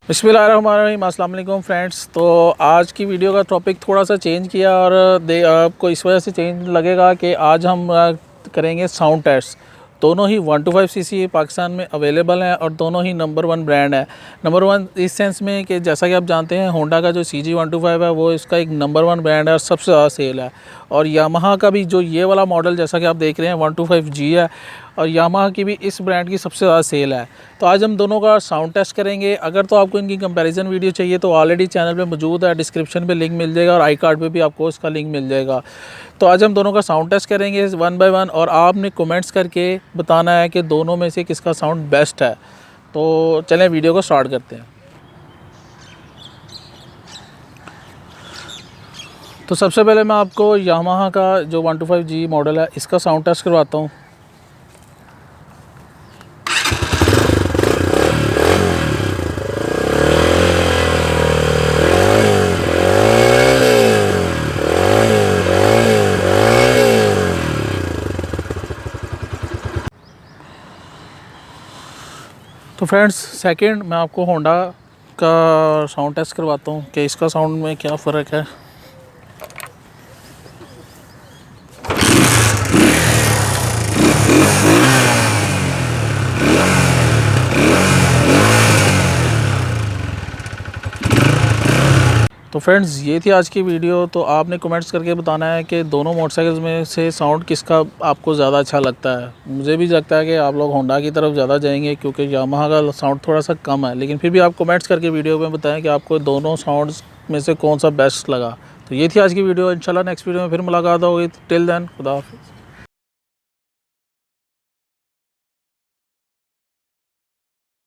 बिस्मिल्लाहिर्रहमानिर्रहीम, अस्सलाम वालेकुम फ्रेंड्स। तो आज की वीडियो का टॉपिक थोड़ा सा चेंज किया और आपको इस वजह से चेंज लगेगा कि आज हम करेंगे साउंड टेस्ट। दोनों ही 125 सीसी पाकिस्तान में अवेलेबल हैं और दोनों ही नंबर 1 ब्रांड है। नंबर 1 इस सेंस में कि जैसा कि आप जानते हैं होंडा का जो CG125 है वो इसका एक नंबर 1 ब्रांड है और सबसे ज़्यादा सेल है। और यामाहा का भी जो ये वाला मॉडल जैसा कि आप देख रहे हैं 125G है और यामाहा की भी इस ब्रांड की सबसे ज़्यादा सेल है। तो आज हम दोनों का साउंड टेस्ट करेंगे। अगर तो आपको इनकी कंपैरिजन वीडियो चाहिए तो ऑलरेडी चैनल पे मौजूद है, डिस्क्रिप्शन पे लिंक मिल जाएगा और आई कार्ड पे भी आपको इसका लिंक मिल जाएगा। तो आज हम दोनों का साउंड टेस्ट करेंगे 1 बाय 1 और आपने कमेंट्स करके बताना है कि दोनों में से किसका साउंड बेस्ट है। तो चलें वीडियो को स्टार्ट करते हैं। तो सबसे पहले मैं आपको यामाहा का जो 125G मॉडल है इसका साउंड टेस्ट करवाता हूँ। तो फ्रेंड्स सेकंड मैं आपको होंडा का साउंड टेस्ट करवाता हूँ कि इसका साउंड में क्या फ़र्क है। तो फ्रेंड्स ये थी आज की वीडियो। तो आपने कमेंट्स करके बताना है कि दोनों मोटरसाइकिल्स में से साउंड किसका आपको ज़्यादा अच्छा लगता है। मुझे भी लगता है कि आप लोग होंडा की तरफ ज़्यादा जाएंगे क्योंकि यामाहा का साउंड थोड़ा सा कम है, लेकिन फिर भी आप कमेंट्स करके वीडियो में बताएं कि आपको दोनों साउंड्स में से कौन सा बेस्ट लगा। तो ये थी आज की वीडियो। इंशाल्लाह नेक्स्ट वीडियो में फिर मुलाकात होगी। टिल देन खुदा हाफिज़।